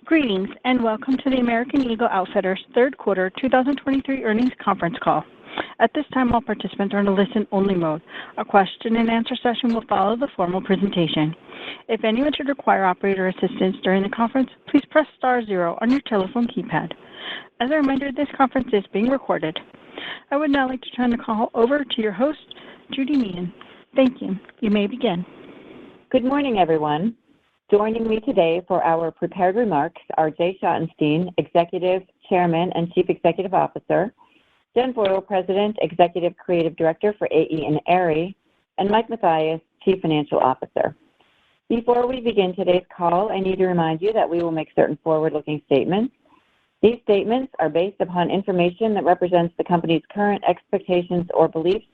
Greetings, and welcome to the American Eagle Outfitters third quarter 2023 earnings conference call. At this time, all participants are in a listen-only mode. A question-and-answer session will follow the formal presentation. If anyone should require operator assistance during the conference, please press star zero on your telephone keypad. As a reminder, this conference is being recorded. I would now like to turn the call over to your host, Judy Meehan. Thank you. You may begin. Good morning, everyone. Joining me today for our prepared remarks are Jay Schottenstein, Executive Chairman and Chief Executive Officer, Jen Foyle, President, Executive Creative Director for AE and Aerie, and Mike Mathias, Chief Financial Officer. Before we begin today's call, I need to remind you that we will make certain forward-looking statements. These statements are based upon information that represents the company's current expectations or beliefs.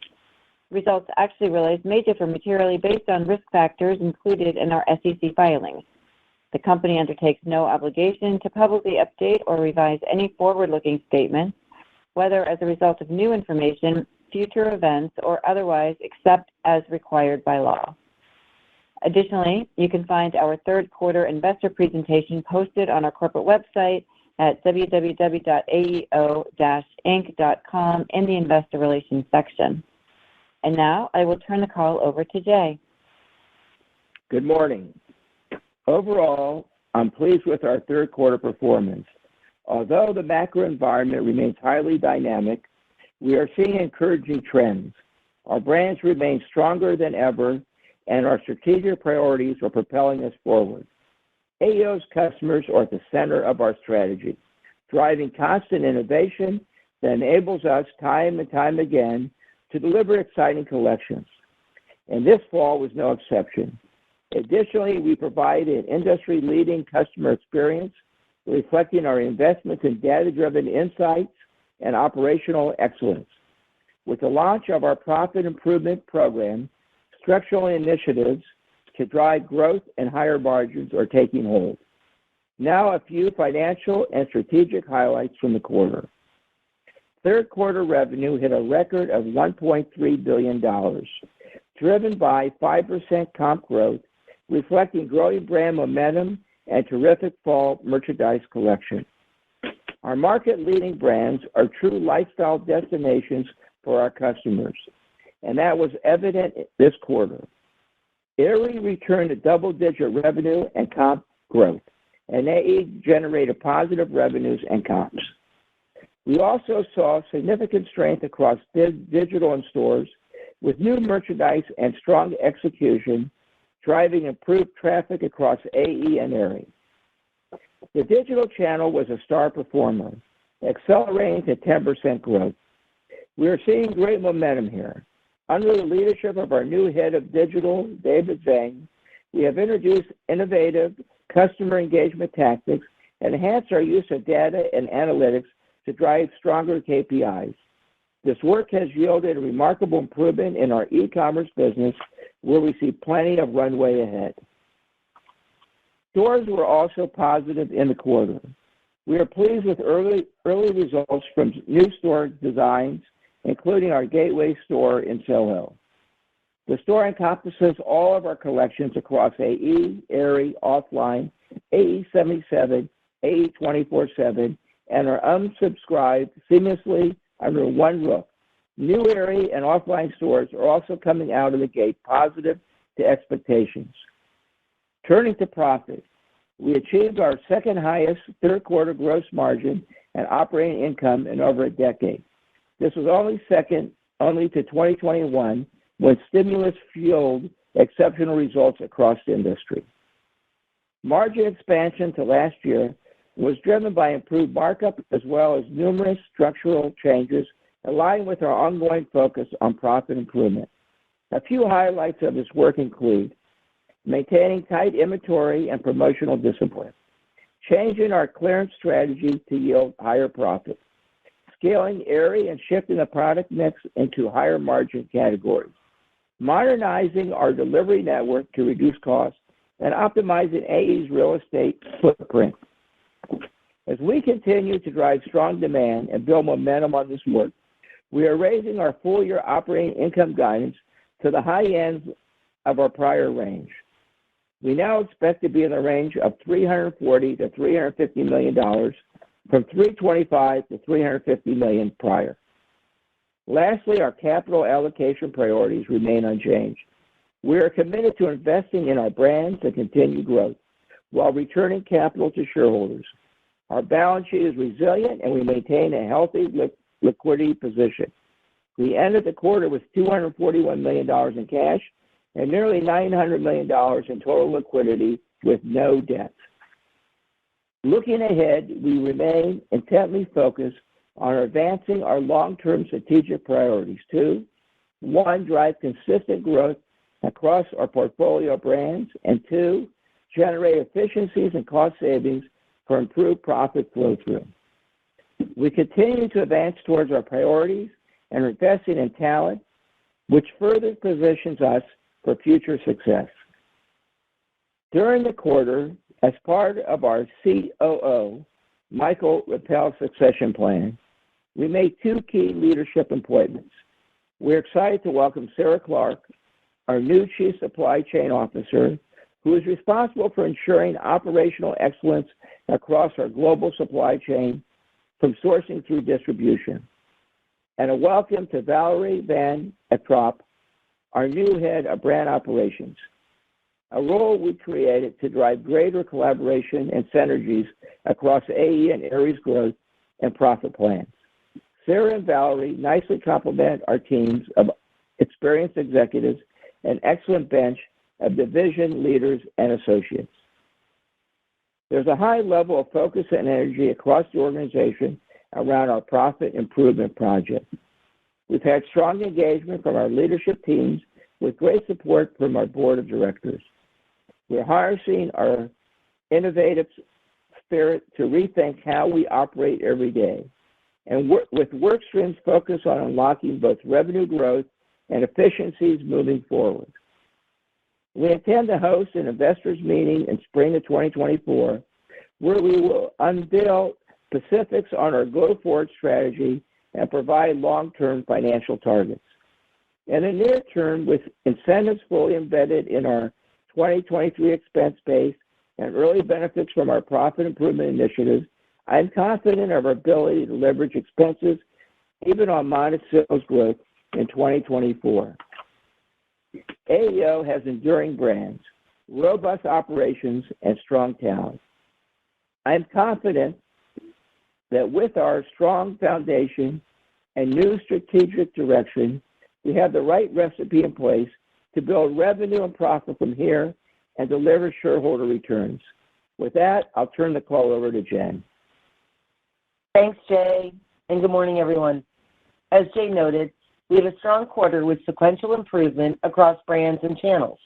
Results actually realized may differ materially based on risk factors included in our SEC filings. The company undertakes no obligation to publicly update or revise any forward-looking statements, whether as a result of new information, future events, or otherwise, except as required by law. Additionally, you can find our third quarter investor presentation posted on our corporate website at www.aeo-inc.com in the Investor Relations section. And now I will turn the call over to Jay. Good morning. Overall, I'm pleased with our third quarter performance. Although the macro environment remains highly dynamic, we are seeing encouraging trends. Our brands remain stronger than ever, and our strategic priorities are propelling us forward. AEO's customers are at the center of our strategy, driving constant innovation that enables us time and time again to deliver exciting collections. And this fall was no exception. Additionally, we provide an industry-leading customer experience, reflecting our investments in data-driven insights and operational excellence. With the launch of our profit improvement program, structural initiatives to drive growth and higher margins are taking hold. Now, a few financial and strategic highlights from the quarter. Third quarter revenue hit a record of $1.3 billion, driven by 5% comp growth, reflecting growing brand momentum and terrific fall merchandise collection. Our market-leading brands are true lifestyle destinations for our customers, and that was evident this quarter. Aerie returned to double-digit revenue and comp growth, and AE generated positive revenues and comps. We also saw significant strength across digital and stores, with new merchandise and strong execution driving improved traffic across AE and Aerie. The digital channel was a star performer, accelerating to 10% growth. We are seeing great momentum here. Under the leadership of our new head of digital, David Zhang, we have introduced innovative customer engagement tactics and enhanced our use of data and analytics to drive stronger KPIs. This work has yielded a remarkable improvement in our e-commerce business, where we see plenty of runway ahead. Stores were also positive in the quarter. We are pleased with early results from new store designs, including our Gateway store in Soho. The store encompasses all of our collections across AE, Aerie, Offline, AE77, AE 24/7, and are unsubscribed seamlessly under one roof. New Aerie and Offline stores are also coming out of the gate positive to expectations. Turning to profit, we achieved our second highest third quarter gross margin and operating income in over a decade. This was only second to 2021, when stimulus fueled exceptional results across the industry. Margin expansion to last year was driven by improved markup as well as numerous structural changes aligned with our ongoing focus on profit improvement. A few highlights of this work include maintaining tight inventory and promotional discipline, changing our clearance strategy to yield higher profits, scaling Aerie and shifting the product mix into higher margin categories, modernizing our delivery network to reduce costs, and optimizing AE's real estate footprint. As we continue to drive strong demand and build momentum on this work, we are raising our full-year operating income guidance to the high end of our prior range. We now expect to be in the range of $340 to $350 million from $325 to $350 million prior. Lastly, our capital allocation priorities remain unchanged. We are committed to investing in our brands and continued growth while returning capital to shareholders. Our balance sheet is resilient and we maintain a healthy liquidity position. We ended the quarter with $241 million in cash and nearly $900 million in total liquidity with no debt. Looking ahead, we remain intently focused on advancing our long-term strategic priorities to, 1, drive consistent growth across our portfolio of brands, and 2, generate efficiencies and cost savings for improved profit flow-through. We continue to advance towards our priorities and are investing in talent, which further positions us for future success. During the quarter, as part of our COO, Michael Rappel's succession plan, we made 2 key leadership appointments. We're excited to welcome Sarah Clark, our new Chief Supply Chain Officer, who is responsible for ensuring operational excellence across our global supply chain from sourcing through distribution. And a welcome to Valerie Van Etrop, our new head of brand operations, a role we created to drive greater collaboration and synergies across AE and Aries growth and profit plans. Sarah and Valerie nicely complement our teams of experienced executives and excellent bench of division leaders and associates. There's a high level of focus and energy across the organization around our profit improvement project. We've had strong engagement from our leadership teams with great support from our board of directors. We're harnessing our innovative spirit to rethink how we operate every day, and with work streams focused on unlocking both revenue growth and efficiencies moving forward. We intend to host an investors meeting in spring of 2024, where we will unveil specifics on our go-forward strategy and provide long-term financial targets. In the near term, with incentives fully embedded in our 2023 expense base and early benefits from our profit improvement initiatives, I am confident of our ability to leverage expenses even on modest sales growth in 2024. AEO has enduring brands, robust operations, and strong talent. I am confident that with our strong foundation and new strategic direction, we have the right recipe in place to build revenue and profit from here and deliver shareholder returns. With that, I'll turn the call over to Jen. Thanks, Jay, and good morning, everyone. As Jay noted, we had a strong quarter with sequential improvement across brands and channels.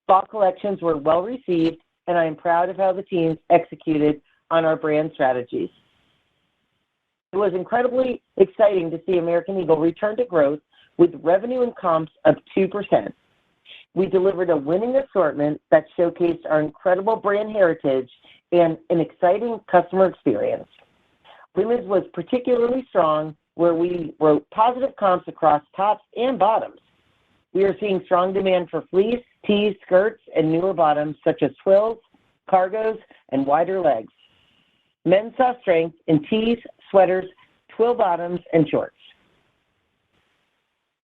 Fall collections were well received, and I am proud of how the teams executed on our brand strategies. It was incredibly exciting to see American Eagle return to growth with revenue and comps of 2%. We delivered a winning assortment that showcased our incredible brand heritage and an exciting customer experience. Women's was particularly strong, where we wrote positive comps across tops and bottoms. We are seeing strong demand for fleece, tees, skirts, and newer bottoms such as twills, cargos, and wider legs. Men saw strength in tees, sweaters, twill bottoms, and shorts.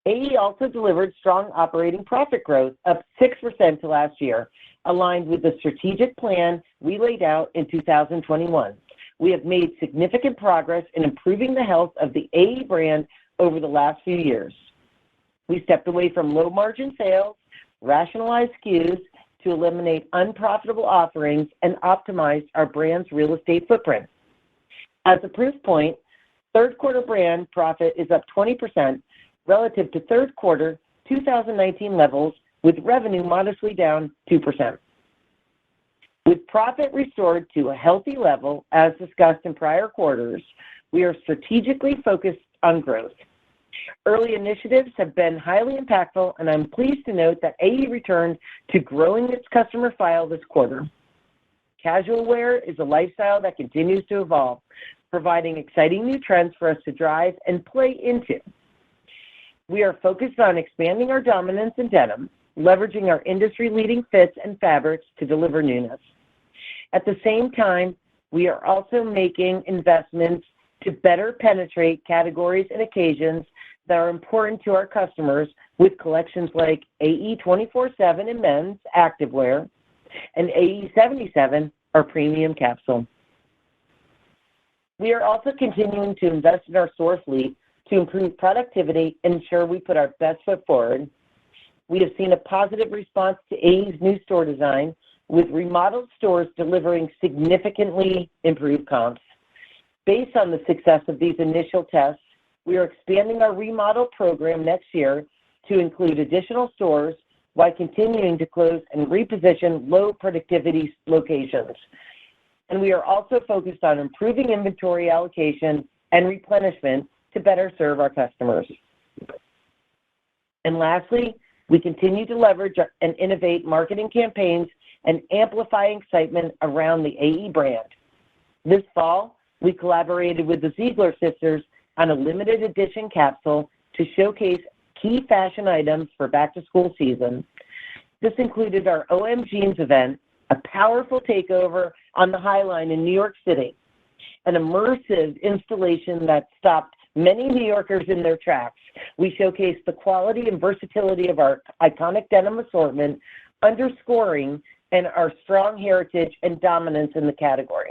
AE also delivered strong operating profit growth, up 6% to last year, aligned with the strategic plan we laid out in 2021. We have made significant progress in improving the health of the AE brand over the last few years. We stepped away from low-margin sales, rationalized SKUs to eliminate unprofitable offerings, and optimized our brand's real estate footprint. As a proof point, third quarter brand profit is up 20% relative to third quarter 2019 levels, with revenue modestly down 2%. With profit restored to a healthy level, as discussed in prior quarters, we are strategically focused on growth. Early initiatives have been highly impactful, and I'm pleased to note that AE returned to growing its customer file this quarter. Casual wear is a lifestyle that continues to evolve, providing exciting new trends for us to drive and play into. We are focused on expanding our dominance in denim, leveraging our industry-leading fits and fabrics to deliver newness. At the same time, we are also making investments to better penetrate categories and occasions that are important to our customers with collections like AE 24/7 in men's activewear and AE 77, our premium capsule. We are also continuing to invest in our store fleet to improve productivity and ensure we put our best foot forward. We have seen a positive response to AE's new store design, with remodeled stores delivering significantly improved comps. Based on the success of these initial tests, we are expanding our remodel program next year to include additional stores while continuing to close and reposition low productivity locations. And we are also focused on improving inventory allocation and replenishment to better serve our customers. And lastly, we continue to leverage and innovate marketing campaigns and amplify excitement around the AE brand. This fall, we collaborated with the Ziegler sisters on a limited edition capsule to showcase key fashion items for back-to-school season. This included our OM Jeans event, a powerful takeover on the High Line in New York City, an immersive installation that stopped many New Yorkers in their tracks. We showcased the quality and versatility of our iconic denim assortment, underscoring our strong heritage and dominance in the category.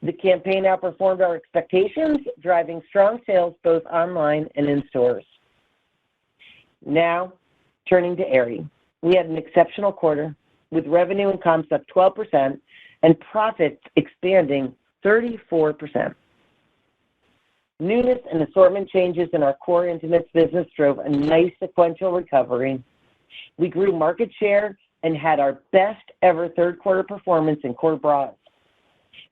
The campaign outperformed our expectations, driving strong sales both online and in stores. Now, turning to Aerie. We had an exceptional quarter, with revenue and comps up 12% and profits expanding 34%. Newness and assortment changes in our core intimates business drove a nice sequential recovery. We grew market share and had our best ever third quarter performance in core bras.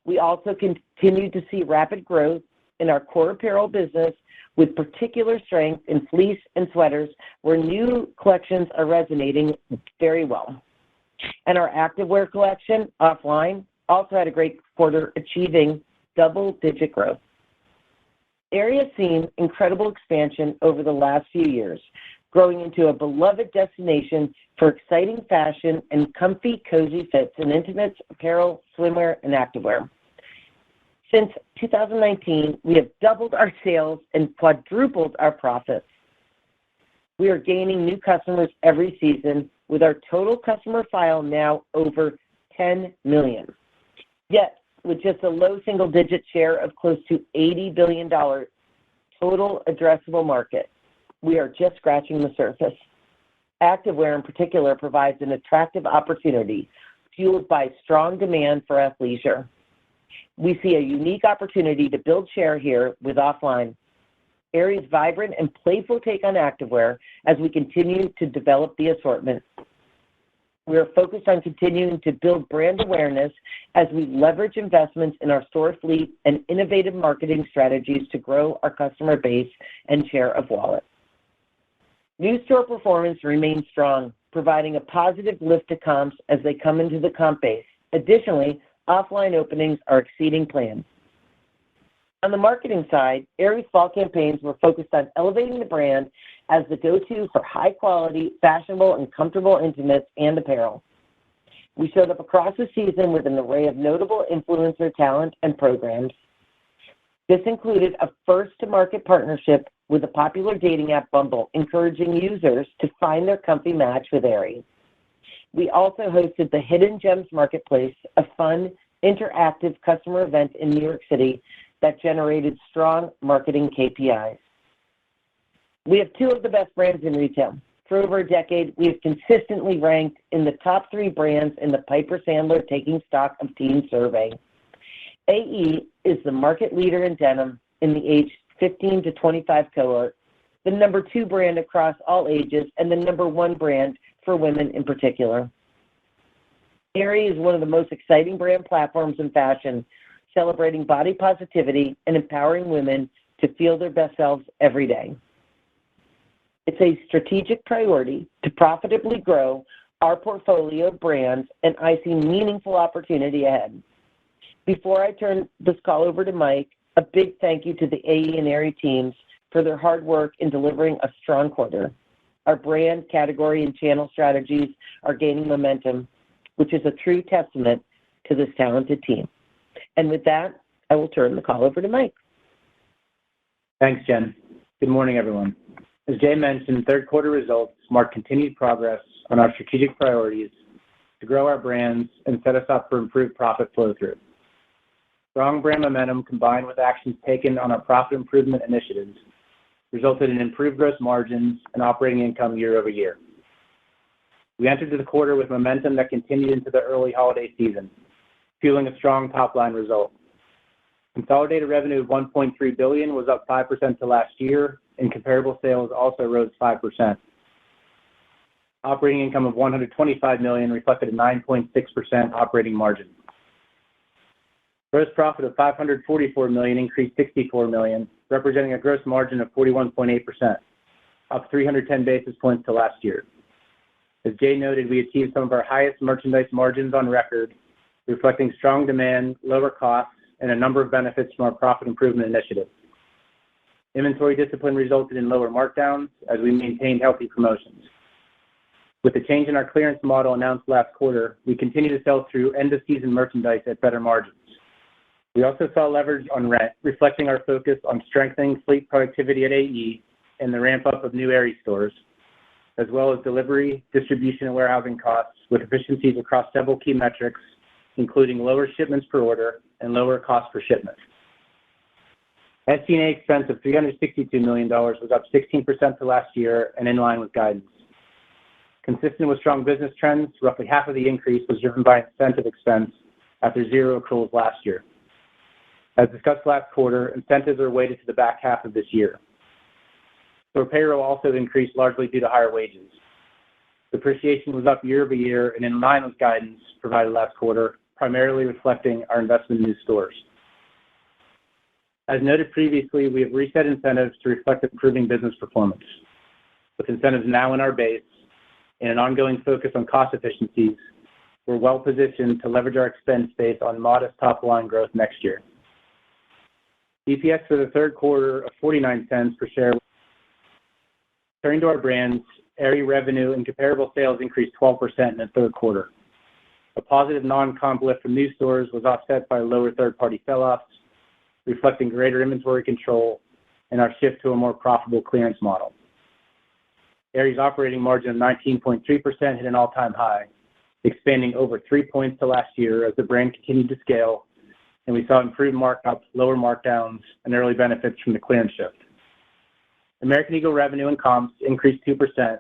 We also continued to see rapid growth in our core apparel business, with particular strength in fleece and sweaters, where new collections are resonating very well. And our activewear collection, Offline, also had a great quarter, achieving double-digit growth. Aerie has seen incredible expansion over the last few years, growing into a beloved destination for exciting fashion and comfy, cozy fits in intimates, apparel, swimwear, and activewear. Since 2019, we have doubled our sales and quadrupled our profits. We are gaining new customers every season, with our total customer file now over 10 million. Yet, with just a low single-digit share of close to $80 billion total addressable market, we are just scratching the surface. Activewear in particular provides an attractive opportunity, fueled by strong demand for athleisure. We see a unique opportunity to build share here with Offline, Aerie's vibrant and playful take on activewear, as we continue to develop the assortment. We are focused on continuing to build brand awareness as we leverage investments in our store fleet and innovative marketing strategies to grow our customer base and share of wallet. New store performance remains strong, providing a positive lift to comps as they come into the comp base. Additionally, Offline openings are exceeding plans. On the marketing side, Aerie's fall campaigns were focused on elevating the brand as the go-to for high-quality, fashionable, and comfortable intimates and apparel. We showed up across the season with an array of notable influencer talent and programs. This included a first-to-market partnership with the popular dating app Bumble, encouraging users to find their comfy match with Aerie. We also hosted the Hidden Gems Marketplace, a fun, interactive customer event in New York City that generated strong marketing KPIs. We have two of the best brands in retail. For over a decade, we have consistently ranked in the top 3 brands in the Piper Sandler Taking Stock of Teens survey. AE is the market leader in denim in the age 15 to 25 cohort, the number 2 brand across all ages, and the number 1 brand for women in particular. Aerie is one of the most exciting brand platforms in fashion, celebrating body positivity and empowering women to feel their best selves every day. It's a strategic priority to profitably grow our portfolio of brands, and I see meaningful opportunity ahead. Before I turn this call over to Mike, a big thank you to the AE and Aerie teams for their hard work in delivering a strong quarter. Our brand, category, and channel strategies are gaining momentum, which is a true testament to this talented team. And with that, I will turn the call over to Mike. Thanks, Jen. Good morning, everyone. As Jay mentioned, third quarter results mark continued progress on our strategic priorities to grow our brands and set us up for improved profit flow-through. Strong brand momentum combined with actions taken on our profit improvement initiatives resulted in improved gross margins and operating income year over year. We entered the quarter with momentum that continued into the early holiday season, fueling a strong top-line result. Consolidated revenue of $1.3 billion was up 5% to last year, and comparable sales also rose 5%. Operating income of $125 million reflected a 9.6% operating margin. Gross profit of $544 million increased $64 million, representing a gross margin of 41.8%, up 310 basis points to last year. As Jay noted, we achieved some of our highest merchandise margins on record, reflecting strong demand, lower costs, and a number of benefits from our profit improvement initiative. Inventory discipline resulted in lower markdowns as we maintained healthy promotions. With the change in our clearance model announced last quarter, we continue to sell through end-of-season merchandise at better margins. We also saw leverage on rent, reflecting our focus on strengthening fleet productivity at AE and the ramp-up of new Aerie stores, as well as delivery, distribution, and warehousing costs with efficiencies across several key metrics, including lower shipments per order and lower cost per shipment. SG&A expense of $362 million was up 16% to last year and in line with guidance. Consistent with strong business trends, roughly half of the increase was driven by incentive expense after zero accruals last year. As discussed last quarter, incentives are weighted to the back half of this year. Store payroll also increased largely due to higher wages. Depreciation was up year over year and in line with guidance provided last quarter, primarily reflecting our investment in new stores. As noted previously, we have reset incentives to reflect improving business performance. With incentives now in our base and an ongoing focus on cost efficiencies, we're well positioned to leverage our expense base on modest top-line growth next year. EPS for the third quarter of 49 cents per share. Turning to our brands, Aerie revenue and comparable sales increased 12% in the third quarter. A positive non-comp lift from new stores was offset by lower third-party sell-offs, reflecting greater inventory control and our shift to a more profitable clearance model. Aerie's operating margin of 19.3% hit an all-time high, expanding over 3 points to last year as the brand continued to scale, and we saw improved markups, lower markdowns, and early benefits from the clearance shift. American Eagle revenue and comps increased 2%,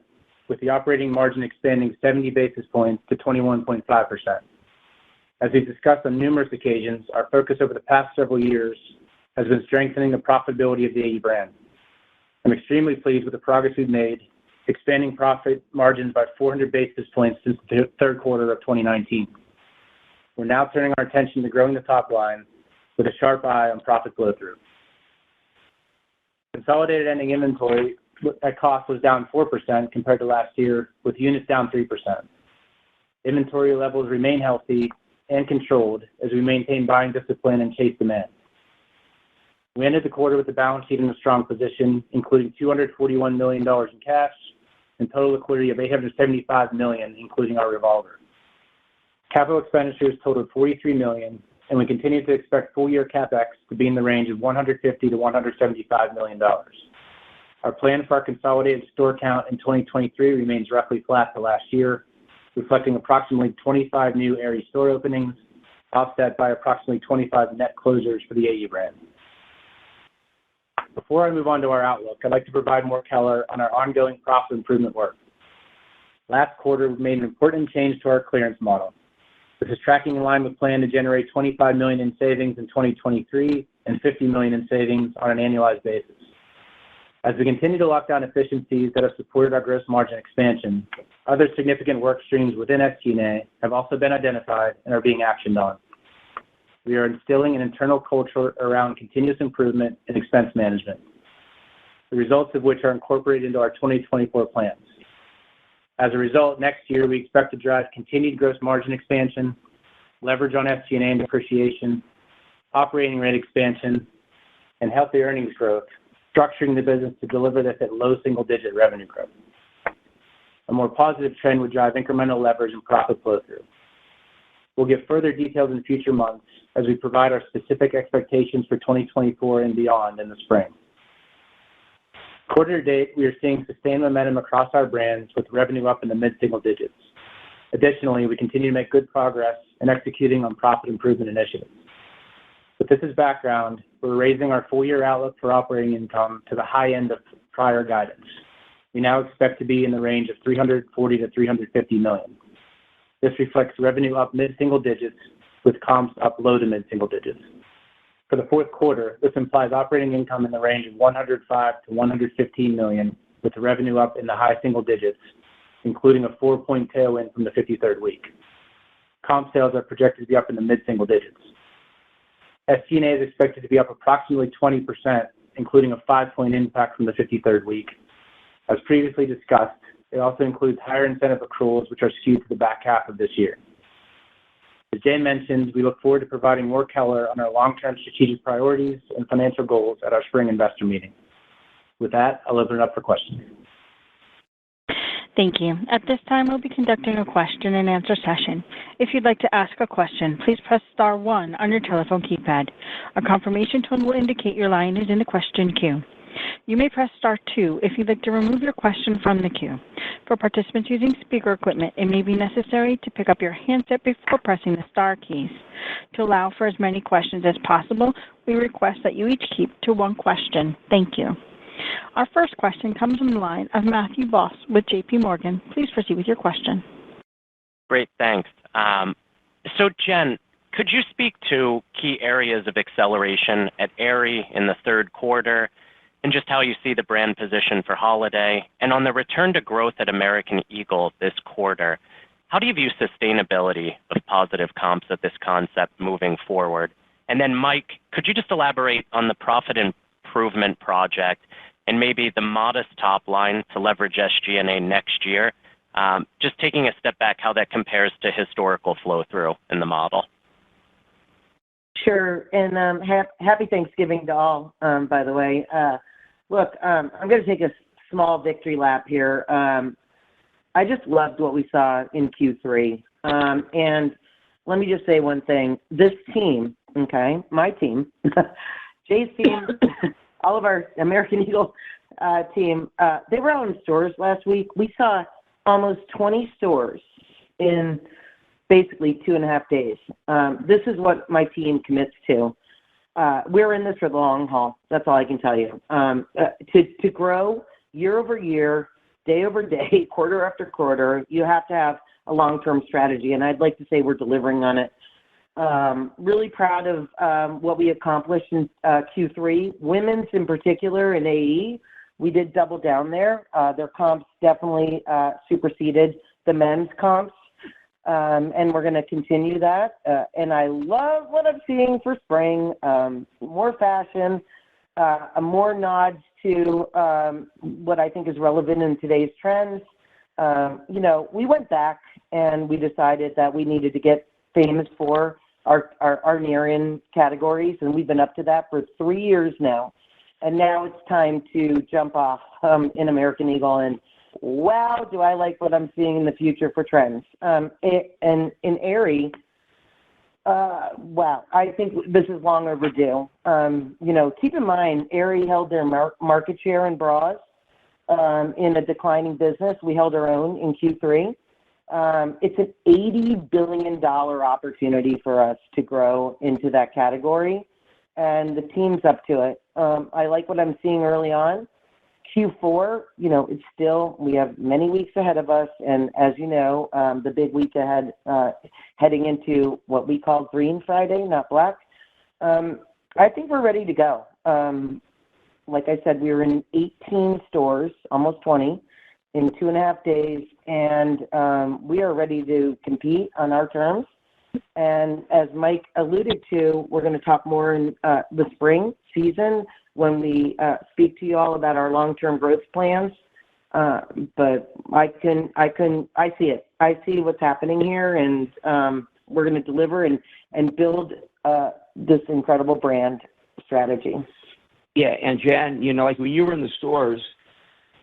with the operating margin expanding 70 basis points to 21.5%. As we've discussed on numerous occasions, our focus over the past several years has been strengthening the profitability of the AE brand. I'm extremely pleased with the progress we've made, expanding profit margins by 400 basis points since the third quarter of 2019. We're now turning our attention to growing the top line with a sharp eye on profit flow-through. Consolidated ending inventory at cost was down 4% compared to last year, with units down 3%. Inventory levels remain healthy and controlled as we maintain buying discipline and chase demand. We ended the quarter with the balance sheet in a strong position, including $241 million in cash and total liquidity of $875 million, including our revolver. Capital expenditures totaled $43 million, and we continue to expect full-year CapEx to be in the range of $150 to $175 million. Our plan for our consolidated store count in 2023 remains roughly flat to last year, reflecting approximately 25 new Aerie store openings, offset by approximately 25 net closures for the AE brand. Before I move on to our outlook, I'd like to provide more color on our ongoing profit improvement work. Last quarter, we made an important change to our clearance model. This is tracking in line with plan to generate $25 million in savings in 2023 and $50 million in savings on an annualized basis. As we continue to lock down efficiencies that have supported our gross margin expansion, other significant work streams within SG&A have also been identified and are being actioned on. We are instilling an internal culture around continuous improvement and expense management, the results of which are incorporated into our 2024 plans. As a result, next year we expect to drive continued gross margin expansion, leverage on SG&A and depreciation, operating rate expansion, and healthy earnings growth, structuring the business to deliver this at low single-digit revenue growth. A more positive trend would drive incremental leverage and profit flow-through. We'll give further details in future months as we provide our specific expectations for 2024 and beyond in the spring. Quarter to date, we are seeing sustained momentum across our brands with revenue up in the mid-single digits. Additionally, we continue to make good progress in executing on profit improvement initiatives. With this as background, we're raising our full-year outlook for operating income to the high end of prior guidance. We now expect to be in the range of $340 to $350 million. This reflects revenue up mid-single digits with comps up low to mid-single digits. For the fourth quarter, this implies operating income in the range of $105 to $115 million, with the revenue up in the high single digits, including a 4-point tailwind from the 53rd week. Comp sales are projected to be up in the mid-single digits. SG&A is expected to be up approximately 20%, including a 5-point impact from the 53rd week. As previously discussed, it also includes higher incentive accruals, which are skewed to the back half of this year. As Jay mentioned, we look forward to providing more color on our long-term strategic priorities and financial goals at our spring investor meeting. With that, I'll open it up for questions. Thank you. At this time, we'll be conducting a question-and-answer session. If you'd like to ask a question, please press star 1 on your telephone keypad. A confirmation tone will indicate your line is in the question queue. You may press star 2 if you'd like to remove your question from the queue. For participants using speaker equipment, it may be necessary to pick up your handset before pressing the star keys. To allow for as many questions as possible, we request that you each keep to 1 question. Thank you. Our first question comes from the line of Matthew Boss with JP Morgan. Please proceed with your question. Great, thanks. So Jen, could you speak to key areas of acceleration at Aerie in the third quarter and just how you see the brand position for holiday? And on the return to growth at American Eagle this quarter, how do you view sustainability of positive comps at this concept moving forward? And then Mike, could you just elaborate on the profit improvement project and maybe the modest top line to leverage SG&A next year? Just taking a step back, how that compares to historical flow-through in the model. Sure, and happy Thanksgiving to all, by the way. Look, I'm going to take a small victory lap here. I just loved what we saw in Q3. And let me just say one thing. This team, okay, my team, Jay's team, all of our American Eagle team, they were out in stores last week. We saw almost 20 stores in basically 2.5 days. This is what my team commits to. We're in this for the long haul. That's all I can tell you. To grow year over year, day over day, quarter after quarter, you have to have a long-term strategy, and I'd like to say we're delivering on it. Really proud of what we accomplished in Q3. Women's in particular in AE, we did double down there. Their comps definitely superseded the men's comps. And we're going to continue that. And I love what I'm seeing for spring. More fashion, more nods to what I think is relevant in today's trends. We went back and we decided that we needed to get famous for our near-in categories, and we've been up to that for 3 years now. And now it's time to jump off in American Eagle, and wow, do I like what I'm seeing in the future for trends. And in Aerie, wow, I think this is long overdue. Keep in mind, Aerie held their market share in bras in a declining business. We held our own in Q3. It's an $80 billion opportunity for us to grow into that category, and the team's up to it. I like what I'm seeing early on. Q4, it's still, we have many weeks ahead of us, and as you know, the big week ahead, heading into what we call Green Friday, not Black. I think we're ready to go. Like I said, we were in 18 stores, almost 20, in 2.5 days, and we are ready to compete on our terms. And as Mike alluded to, we're going to talk more in the spring season when we speak to you all about our long-term growth plans. But I see it. I see what's happening here, and we're going to deliver and build this incredible brand strategy. Yeah, and Jen, like when you were in the stores,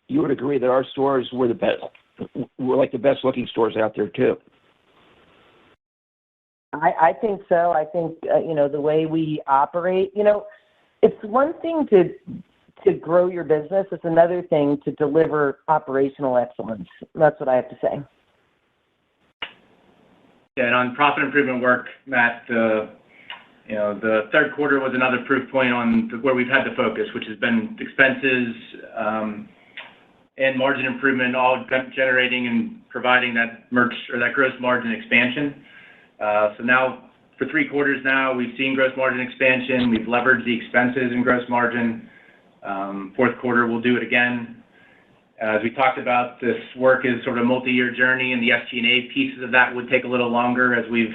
you would agree that our stores were the best we're like the best looking stores out there too. I think so. I think, the way we operate, it's one thing to grow your business. It's another thing to deliver operational excellence. That's what I have to say. Yeah, and on profit improvement work, Matt, the third quarter was another proof point on where we've had the focus, which has been expenses and margin improvement, all generating and providing that gross margin expansion. So now, for 3 quarters now, we've seen gross margin expansion. We've leveraged the expenses in gross margin. Fourth quarter, we'll do it again. As we talked about, this work is sort of a multi-year journey, and the SG&A pieces of that would take a little longer as we've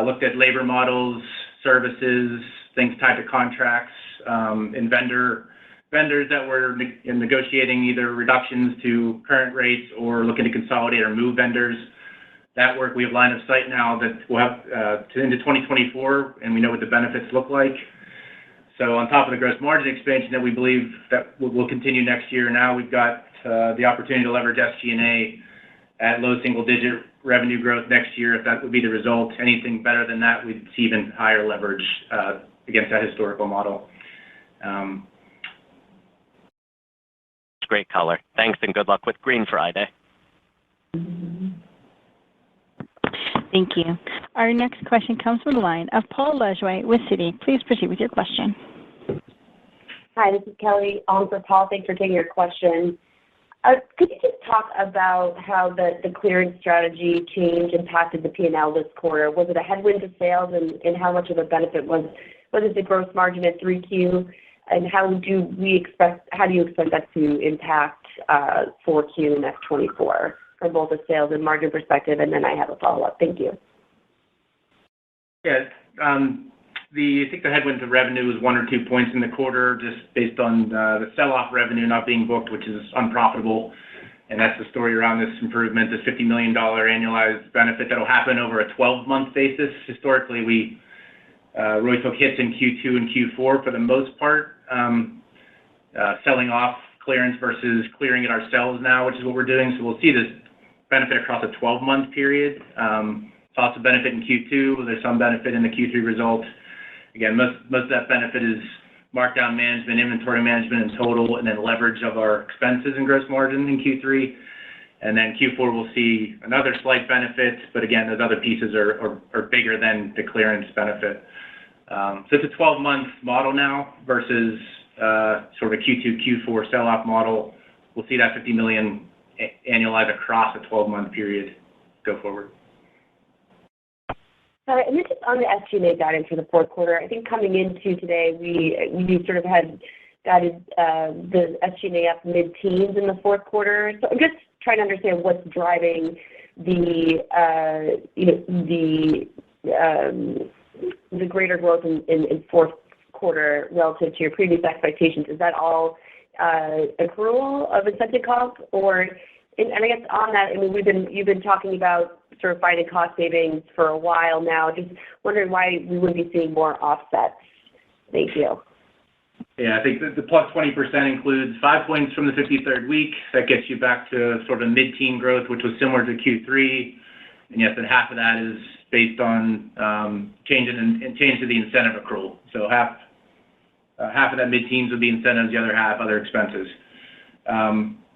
looked at labor models, services, things tied to contracts, and vendors that were negotiating either reductions to current rates or looking to consolidate or move vendors. That work, we have line of sight now that we'll have into 2024, and we know what the benefits look like. So on top of the gross margin expansion that we believe that will continue next year, now we've got the opportunity to leverage SG&A at low single-digit revenue growth next year. If that would be the result, anything better than that, we'd see even higher leverage against that historical model. It's great color. Thanks, and good luck with Green Friday. Thank you. Our next question comes from the line of Paul Lejuez with Citi. Please proceed with your question. Hi, this is Kelly on for Paul. Thanks for taking your question. Could you just talk about how the clearance strategy change impacted the P&L this quarter? Was it a headwind to sales, and how much of a benefit was the gross margin at 3Q? And how do you expect that to impact 4Q and F24? From both a sales and margin perspective, and then I have a follow-up. Thank you. Yeah, I think the headwind to revenue was 1 or 2 points in the quarter, just based on the sell-off revenue not being booked, which is unprofitable. And that's the story around this improvement, this $50 million annualized benefit that will happen over a 12-month basis. Historically, we really took hits in Q2 and Q4 for the most part, selling off clearance versus clearing it ourselves now, which is what we're doing. So we'll see this benefit across a 12-month period. Lots of benefit in Q2. There's some benefit in the Q3 results. Again, most of that benefit is markdown management, inventory management in total, and then leverage of our expenses and gross margin in Q3. And then Q4, we'll see another slight benefit, but again, those other pieces are bigger than the clearance benefit. So it's a 12-month model now versus sort of Q2, Q4 sell-off model. We'll see that $50 million annualized across a 12-month period go forward. All right, and then just on the SG&A guidance for the fourth quarter, I think coming into today, we sort of had guided the SG&A up mid-teens in the fourth quarter. So I'm just trying to understand what's driving the greater growth in fourth quarter relative to your previous expectations. Is that all accrual of incentive comp, and I guess on that, I mean, you've been talking about sort of finding cost savings for a while now. Just wondering why we wouldn't be seeing more offsets. Thank you. Yeah, I think the plus 20% includes 5 points from the 53rd week. That gets you back to sort of mid-teen growth, which was similar to Q3. And yes, and half of that is based on change to the incentive accrual. So half of that mid-teens would be incentives, the other half other expenses.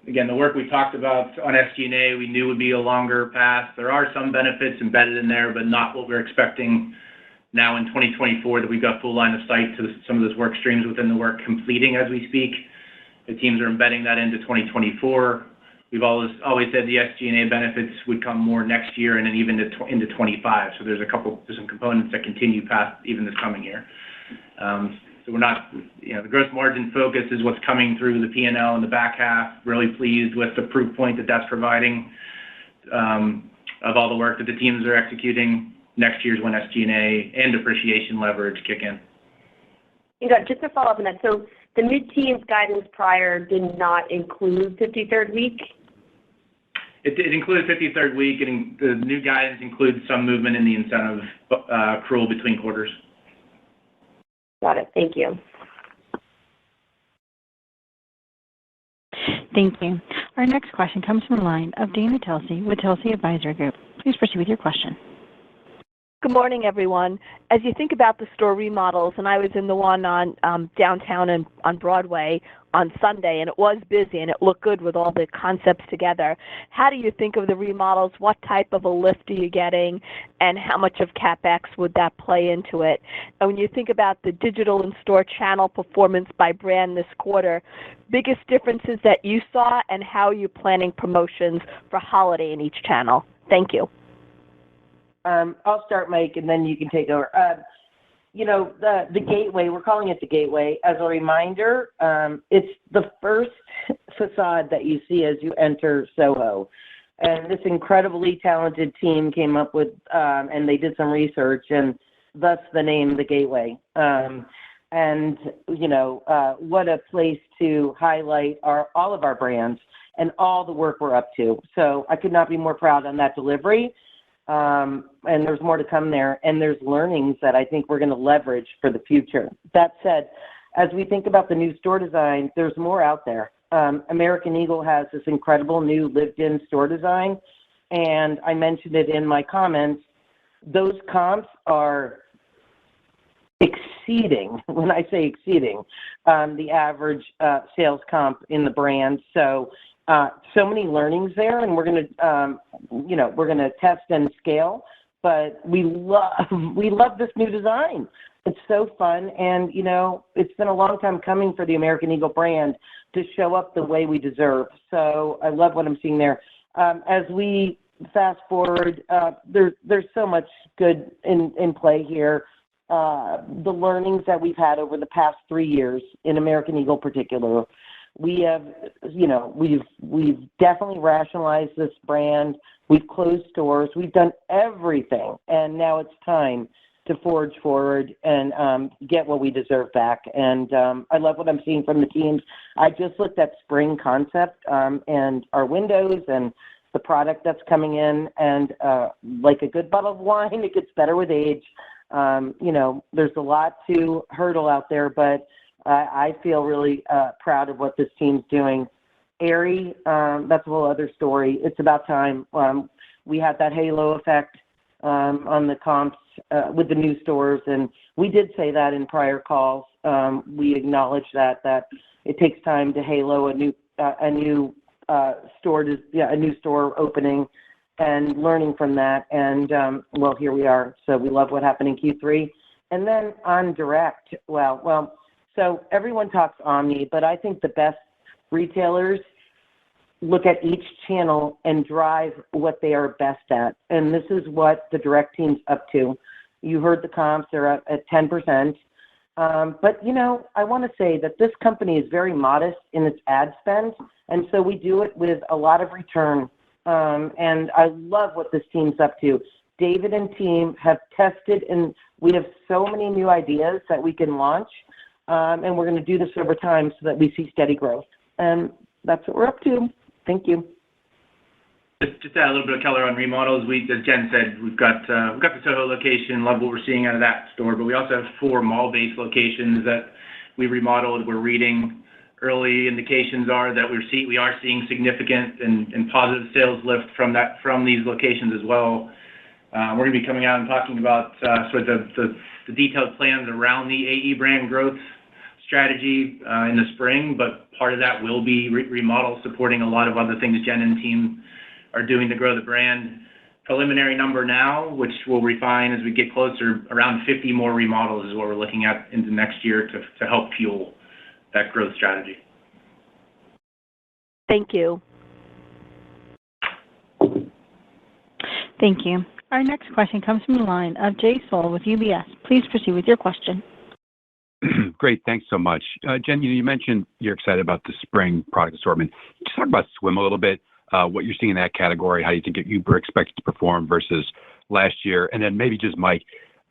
Again, the work we talked about on SG&A, we knew would be a longer path. There are some benefits embedded in there, but not what we're expecting now in 2024, that we've got full line of sight to some of those work streams within the work completing as we speak. The teams are embedding that into 2024. We've always said the SG&A benefits would come more next year and then even into 25. So there's some components that continue past even this coming year. So we're not, the gross margin focus is what's coming through the P&L in the back half. Really pleased with the proof point that that's providing of all the work that the teams are executing. Next year's when SG&A and depreciation leverage kick in. Just to follow up on that, so the mid-teens guidance prior did not include 53rd week? It included 53rd week, and the new guidance includes some movement in the incentive accrual between quarters. Got it. Thank you. Thank you. Our next question comes from the line of Dana Telsey with Telsey Advisory Group. Please proceed with your question. Good morning, everyone. As you think about the store remodels, and I was in the one on downtown and on Broadway on Sunday, and it was busy and it looked good with all the concepts together. How do you think of the remodels? What type of a lift are you getting, and how much of CapEx would that play into it? And when you think about the digital and store channel performance by brand this quarter, biggest differences that you saw, and how are you planning promotions for holiday in each channel? Thank you. I'll start, Mike, and then you can take over. The gateway, we're calling it the gateway. As a reminder, it's the first facade that you see as you enter Soho. And this incredibly talented team came up with, and they did some research, and thus the name, the gateway. What a place to highlight all of our brands and all the work we're up to. So I could not be more proud on that delivery. And there's more to come there, and there's learnings that I think we're going to leverage for the future. That said, as we think about the new store design, there's more out there. American Eagle has this incredible new lived-in store design, and I mentioned it in my comments. Those comps are exceeding, when I say exceeding, the average sales comp in the brand. So many learnings there, and we're going to test and scale. But we love this new design. It's so fun, and it's been a long time coming for the American Eagle brand to show up the way we deserve. So I love what I'm seeing there. As we fast forward, there's so much good in play here. The learnings that we've had over the past 3 years in American Eagle particular. We have, we've definitely rationalized this brand. We've closed stores. We've done everything, and now it's time to forge forward and get what we deserve back. And I love what I'm seeing from the teams. I just looked at spring concept and our windows and the product that's coming in, and like a good bottle of wine, it gets better with age. There's a lot to hurdle out there, but I feel really proud of what this team's doing. Aerie, that's a whole other story. It's about time. We had that halo effect on the comps with the new stores, and we did say that in prior calls. We acknowledged that it takes time to halo a new store opening and learning from that. And here we are. So we love what happened in Q3. And then on direct, so everyone talks omni, but I think the best retailers look at each channel and drive what they are best at. And this is what the direct team's up to. You heard the comps, they're at 10%. But, I want to say that this company is very modest in its ad spend, and so we do it with a lot of return. And I love what this team's up to. David and team have tested, and we have so many new ideas that we can launch. And we're going to do this over time so that we see steady growth. And that's what we're up to. Thank you. Just to add a little bit of color on remodels, as Jen said, we've got the Soho location, love what we're seeing out of that store, but we also have 4 mall-based locations that we remodeled. We're reading early indications are that we are seeing significant and positive sales lift from these locations as well. We're going to be coming out and talking about sort of the detailed plans around the AE brand growth strategy in the spring, but part of that will be remodel, supporting a lot of other things Jen and team are doing to grow the brand. Preliminary number now, which we'll refine as we get closer, around 50 more remodels is what we're looking at into next year to help fuel that growth strategy. Thank you. Thank you. Our next question comes from the line of Jay Sole with UBS. Please proceed with your question. Great. Thanks so much. Jen, you mentioned you're excited about the spring product assortment. Just talk about swim a little bit, what you're seeing in that category, how you think you were expected to perform versus last year. And then maybe just Mike,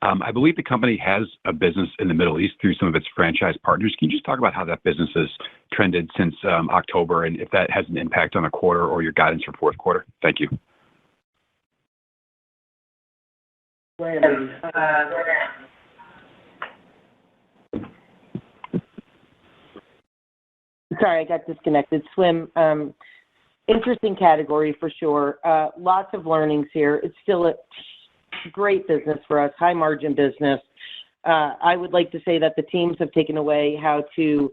I believe the company has a business in the Middle East through some of its franchise partners. Can you just talk about how that business has trended since October, and if that has an impact on the quarter or your guidance for fourth quarter? Thank you. Sorry, I got disconnected. Swim, interesting category for sure. Lots of learnings here. It's still a great business for us, high margin business. I would like to say that the teams have taken away how to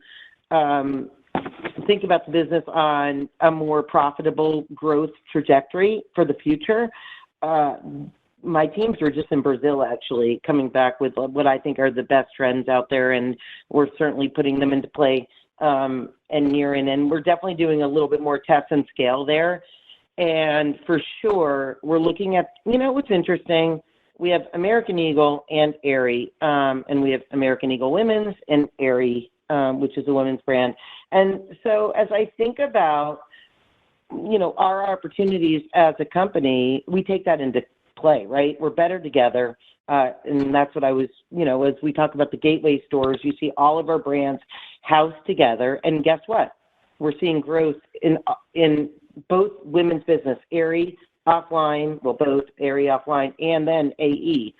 think about the business on a more profitable growth trajectory for the future. My teams were just in Brazil, actually, coming back with what I think are the best trends out there, and we're certainly putting them into play and near in. And we're definitely doing a little bit more test and scale there. And for sure, we're looking at, what's interesting, we have American Eagle and Aerie, and we have American Eagle Women's and Aerie, which is a women's brand. And so as I think about, our opportunities as a company, we take that into play, right? We're better together. And that's what I was, as we talk about the gateway stores, you see all of our brands housed together. And guess what? We're seeing growth in both women's business, Aerie offline, both Aerie offline and then AE.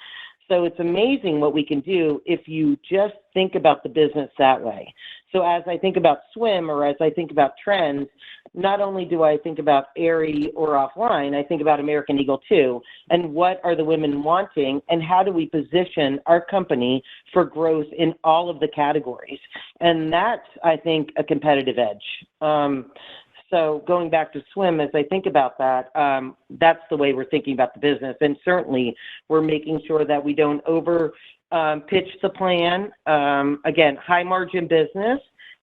So it's amazing what we can do if you just think about the business that way. So as I think about swim or as I think about trends, not only do I think about Aerie or offline, I think about American Eagle too. And what are the women wanting and how do we position our company for growth in all of the categories? And that's, I think, a competitive edge. So going back to swim, as I think about that, that's the way we're thinking about the business. And certainly we're making sure that we don't over pitch the plan. Again, high margin business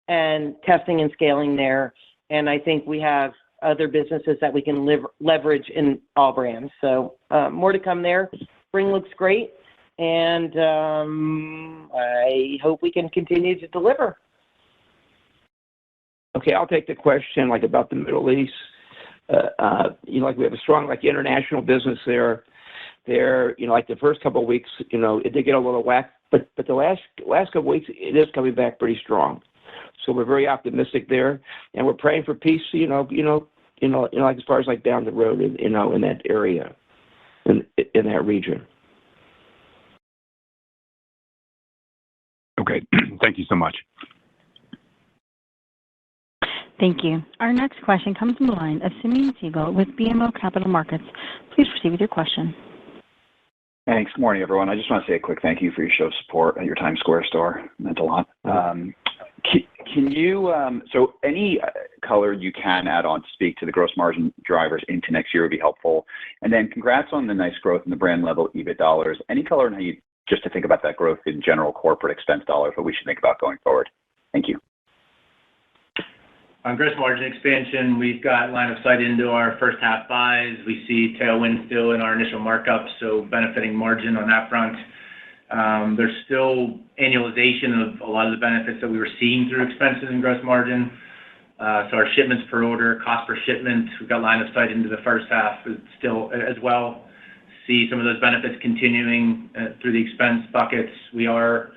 and testing and scaling there. And I think we have other businesses that we can leverage in all brands. So more to come there. Spring looks great. And I hope we can continue to deliver. Okay, I'll take the question about the Middle East. We have a strong international business there. The first couple of weeks, it did get a little whack, but the last couple of weeks it is coming back pretty strong. So we're very optimistic there, and we're praying for peace. As far as down the road, in that area, in that region. Okay, thank you so much. Thank you. Our next question comes from the line of Simeon Siegel with BMO Capital Markets. Please proceed with your question. Thanks. Good morning, everyone. I just want to say a quick thank you for your show of support at your Times Square store. It meant a lot. Can you, so any color you can add on to speak to the gross margin drivers into next year would be helpful. And then congrats on the nice growth in the brand level EBIT dollars. Any color on how you, just to think about that growth in general corporate expense dollars, what we should think about going forward? Thank you. On gross margin expansion, we've got line of sight into our first half buys. We see tailwind still in our initial markups, so benefiting margin on that front. There's still annualization of a lot of the benefits that we were seeing through expenses and gross margin. So our shipments per order, cost per shipment, we've got line of sight into the first half still as well. See some of those benefits continuing through the expense buckets. We are,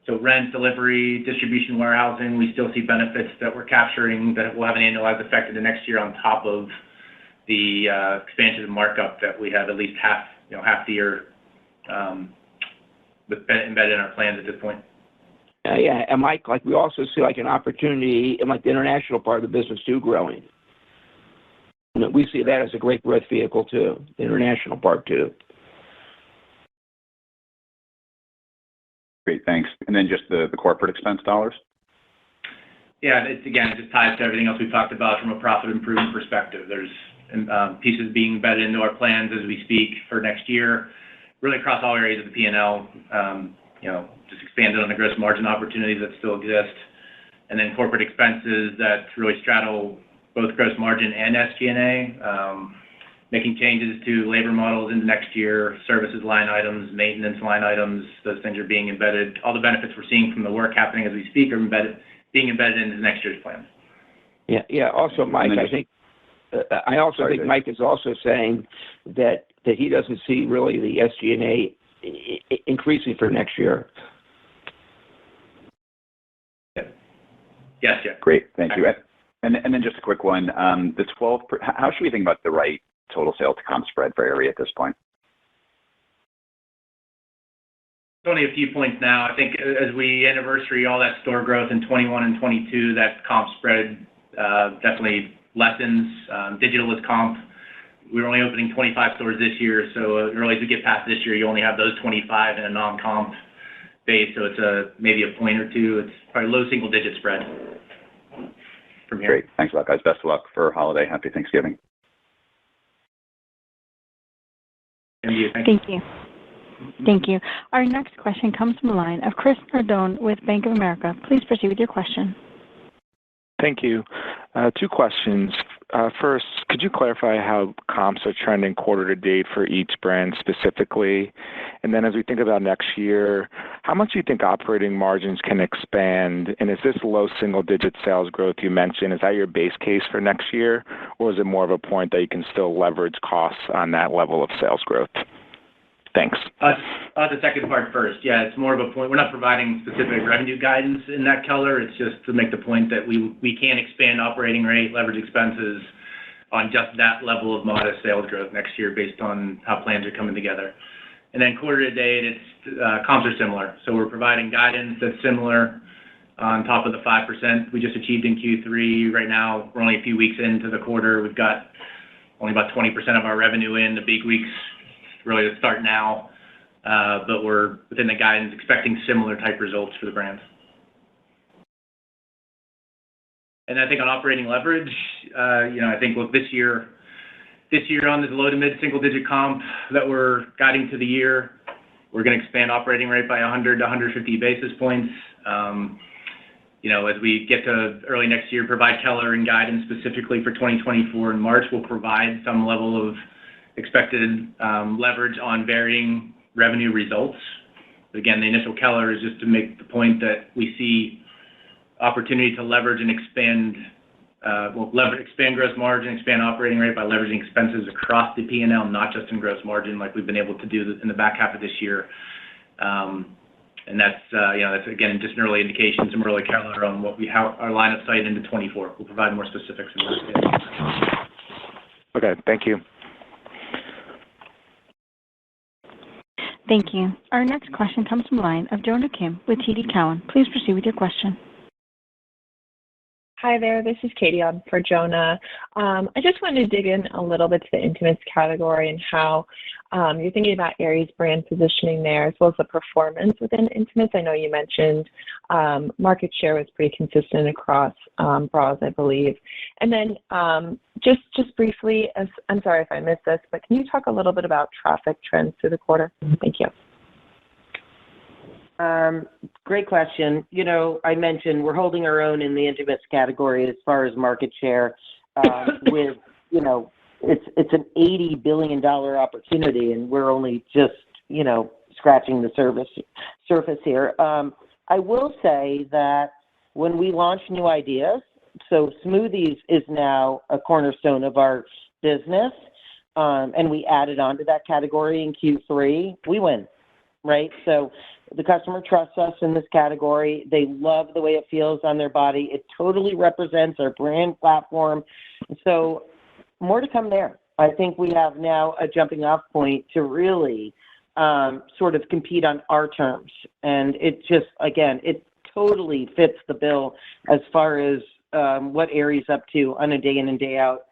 so rent, delivery, distribution, warehousing, we still see benefits that we're capturing that will have an annualized effect in the next year on top of the expansion of markup that we have at least half the year embedded in our plans at this point. And Mike, we also see an opportunity in the international part of the business too growing. We see that as a great growth vehicle too, the international part too. Great, thanks. And then just the corporate expense dollars? Yeah, it just ties to everything else we've talked about from a profit improvement perspective. There's pieces being embedded into our plans as we speak for next year, really across all areas of the P&L, just expanded on the gross margin opportunities that still exist. And then corporate expenses that really straddle both gross margin and SG&A, making changes to labor models into next year, services line items, maintenance line items, those things are being embedded. All the benefits we're seeing from the work happening as we speak are being embedded into next year's plan. Yeah. Also, Mike, I think Mike is also saying that he doesn't see really the SG&A increasing for next year. Yes. Great, thank you. And then just a quick one. The 12%. How should we think about the right total sales to comp spread for Aerie at this point? It's only a few points now. I think as we anniversary all that store growth in 21 and 22, that comp spread definitely lessens. Digital is comp. We're only opening 25 stores this year, so really as we get past this year, you only have those 25 in a non-comp base, so it's maybe a point or two. It's probably low single-digit spread from here. Great. Thanks a lot, guys. Best of luck for holiday. Happy Thanksgiving. Thank you. Thank you. Our next question comes from the line of Chris Nardone with Bank of America. Please proceed with your question. Thank you. Two questions. First, could you clarify how comps are trending quarter to date for each brand specifically? And then as we think about next year, how much do you think operating margins can expand? And is this low single-digit sales growth you mentioned, is that your base case for next year? Or is it more of a point that you can still leverage costs on that level of sales growth? Thanks. The second part first. Yeah, it's more of a point. We're not providing specific revenue guidance in that color. It's just to make the point that we can expand operating rate, leverage expenses on just that level of modest sales growth next year based on how plans are coming together. And then quarter to date, it's comps are similar. So we're providing guidance that's similar on top of the 5% we just achieved in Q3. Right now, we're only a few weeks into the quarter. We've got only about 20% of our revenue in. The big weeks really to start now, but we're within the guidance expecting similar type results for the brands. And I think on operating leverage, I think look this year on this low to mid single digit comp that we're guiding to the year, we're going to expand operating rate by 100 to 150 basis points. As we get to early next year, provide color and guidance specifically for 2024 in March, we'll provide some level of expected leverage on varying revenue results. But again, the initial color is just to make the point that we see opportunity to leverage and expand gross margin, expand operating rate by leveraging expenses across the P&L, not just in gross margin like we've been able to do in the back half of this year. And that's again just an early indication, some early color on how our line of sight into 24. We'll provide more specifics in that. Okay, thank you. Thank you. Our next question comes from the line of Jonna Kim with TD Cowen. Please proceed with your question. Hi there, this is Katie on for Jonah. I just wanted to dig in a little bit to the intimates category and how you're thinking about Aerie's brand positioning there as well as the performance within intimates. I know you mentioned market share was pretty consistent across bras, I believe. And then just briefly, I'm sorry if I missed this, but can you talk a little bit about traffic trends through the quarter? Thank you. Great question. I mentioned we're holding our own in the intimates category as far as market share with, it's an $80 billion opportunity and we're only just, scratching the surface here. I will say that when we launch new ideas, so smoothies is now a cornerstone of our business, and we added on to that category in Q3, we win, right? So the customer trusts us in this category. They love the way it feels on their body. It totally represents our brand platform. So more to come there. I think we have now a jumping off point to really sort of compete on our terms. And it just, again, it totally fits the bill as far as what Aerie's up to on a day in and day out.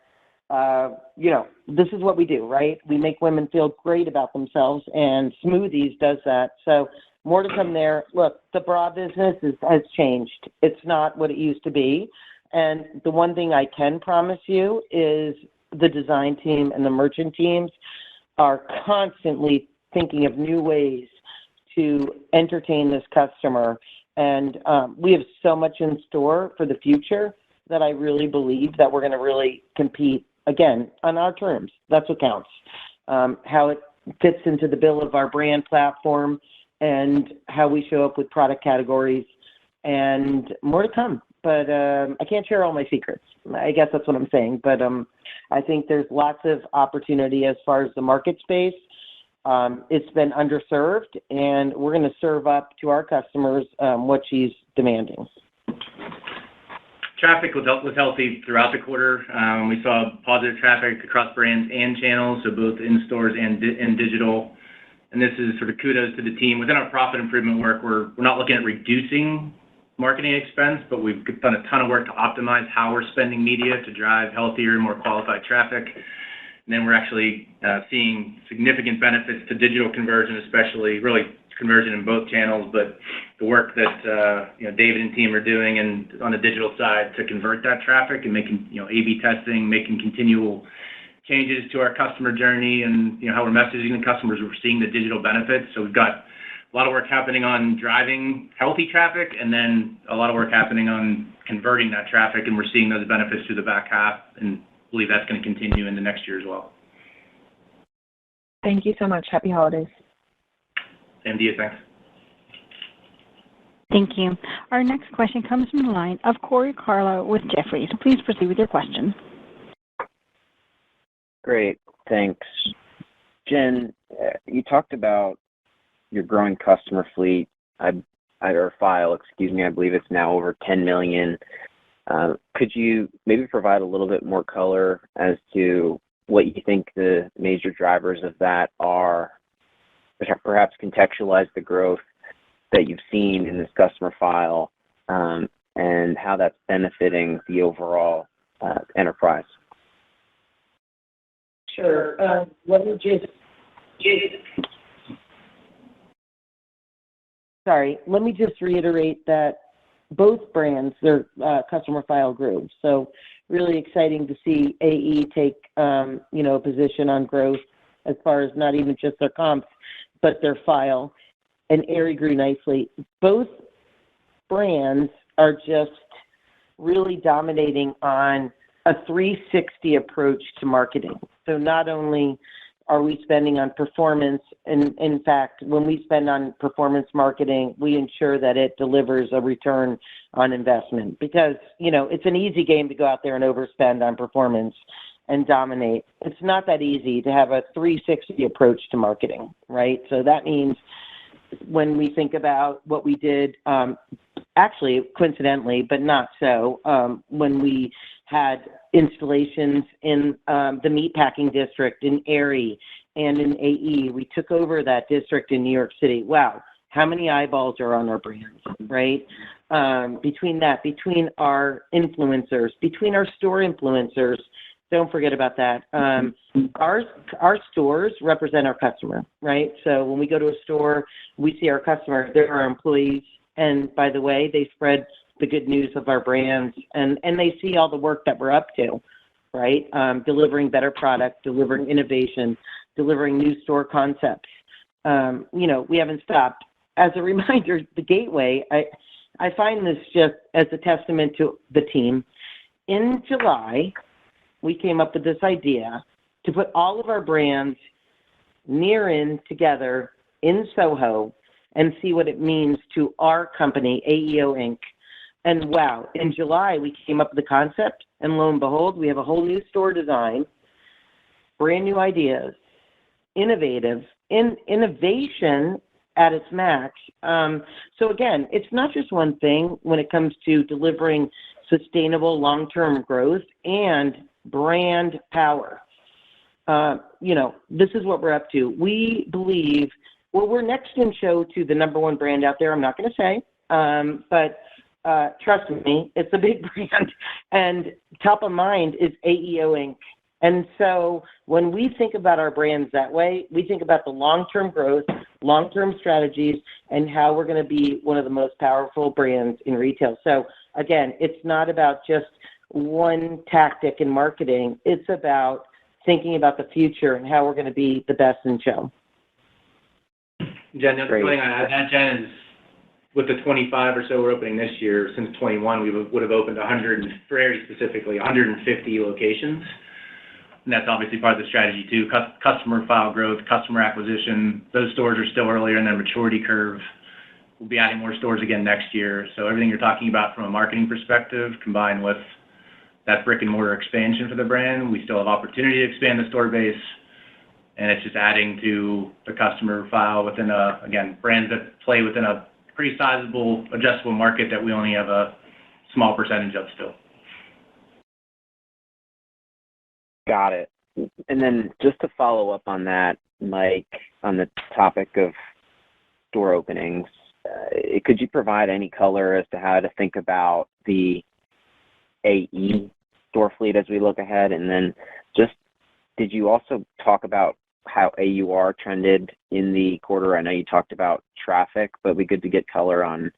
This is what we do, right? We make women feel great about themselves, and Smoothies does that. So more to come there. Look, the bra business has changed. It's not what it used to be. And the one thing I can promise you is the design team and the merchant teams are constantly thinking of new ways to entertain this customer. And we have so much in store for the future that I really believe that we're going to really compete, again, on our terms. That's what counts. How it fits into the bill of our brand platform and how we show up with product categories, and more to come. But I can't share all my secrets. I guess that's what I'm saying. But I think there's lots of opportunity as far as the market space. It's been underserved, and we're going to serve up to our customers what she's demanding. Traffic was healthy throughout the quarter. We saw positive traffic across brands and channels, so both in stores and in digital. And this is sort of kudos to the team. Within our profit improvement work, we're not looking at reducing marketing expense, but we've done a ton of work to optimize how we're spending media to drive healthier and more qualified traffic. And then we're actually seeing significant benefits to digital conversion, especially really conversion in both channels, but the work that David and team are doing and on the digital side to convert that traffic and making A/B testing, making continual changes to our customer journey and how we're messaging the customers. We're seeing the digital benefits. So we've got a lot of work happening on driving healthy traffic, and then a lot of work happening on converting that traffic, and we're seeing those benefits through the back half, and believe that's going to continue into next year as well. Thank you so much. Happy holidays. Same to you. Thanks. Thank you. Our next question comes from the line of Corey Carlo with Jefferies. Please proceed with your question. Great. Thanks. Jen, you talked about your growing customer fleet, or file, excuse me. I believe it's now over 10 million. Could you maybe provide a little bit more color as to what you think the major drivers of that are? Perhaps contextualize the growth that you've seen in this customer file and how that's benefiting the overall enterprise. Sure. Let me just reiterate that both brands, their customer file grew. So really exciting to see AE take a position on growth as far as not even just their comps, but their file, and Aerie grew nicely. Both brands are just really dominating on a 360 approach to marketing. So not only are we spending on performance, and in fact, when we spend on performance marketing, we ensure that it delivers a return on investment, because, it's an easy game to go out there and overspend on performance and dominate. It's not that easy to have a 360 approach to marketing, right? So that means when we think about what we did, actually, coincidentally, but not so, when we had installations in the meatpacking district in Aerie and in AE, we took over that district in New York City. Wow, how many eyeballs are on our brands, right? Between our influencers, between our store influencers, don't forget about that. Our stores represent our customer, right? So when we go to a store, we see our customer, they're our employees. And by the way, they spread the good news of our brands, and they see all the work that we're up to, right? Delivering better product, delivering innovation, delivering new store concepts. We haven't stopped. As a reminder, the Gateway, I find this just as a testament to the team. In July, we came up with this idea to put all of our brands near in together in Soho and see what it means to our company, AEO Inc. And wow, in July, we came up with the concept, and lo and behold, we have a whole new store design, brand new ideas, innovation at its max. So again, it's not just one thing when it comes to delivering sustainable long-term growth and brand power. This is what we're up to. We believe, we're next in show to the number one brand out there. I'm not going to say, but trust me, it's a big brand, and top of mind is AEO Inc. And so when we think about our brands that way, we think about the long-term growth, long-term strategies, and how we're going to be one of the most powerful brands in retail. So again, it's not about just one tactic in marketing. It's about thinking about the future and how we're going to be the best in show. Jen, the other thing I add, Jen, is with the 25 or so we're opening this year, since 21, we would have opened 150 locations. And that's obviously part of the strategy too. Customer file growth, customer acquisition, those stores are still earlier in their maturity curve. We'll be adding more stores again next year. So everything you're talking about from a marketing perspective, combined with that brick and mortar expansion for the brand, we still have opportunity to expand the store base. And it's just adding to the customer file within brands that play within a pretty sizable addressable market that we only have a small percentage of still. Got it. And then just to follow up on that, Mike, on the topic of store openings, could you provide any color as to how to think about the AE store fleet as we look ahead? And then just, did you also talk about how AUR trended in the quarter? I know you talked about traffic, but it'd be good to get color on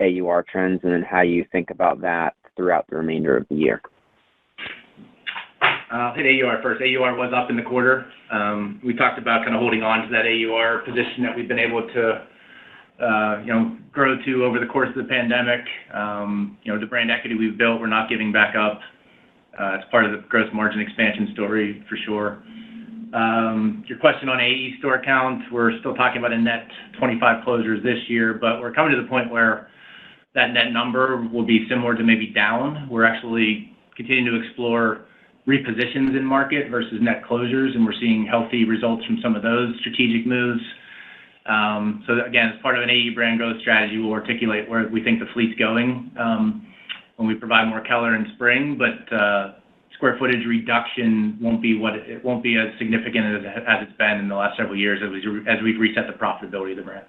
AUR trends and then how you think about that throughout the remainder of the year. I'll hit AUR first. AUR was up in the quarter. We talked about kind of holding on to that AUR position that we've been able to, grow to over the course of the pandemic. The brand equity we've built, we're not giving back up. It's part of the gross margin expansion story for sure. Your question on AE store count, we're still talking about a net 25 closures this year, but we're coming to the point where that net number will be similar to maybe down. We're actually continuing to explore repositions in market versus net closures, and we're seeing healthy results from some of those strategic moves. So again, as part of an AE brand growth strategy, we'll articulate where we think the fleet's going when we provide more color in spring, but square footage reduction won't be as significant as it's been in the last several years as we've reset the profitability of the brand.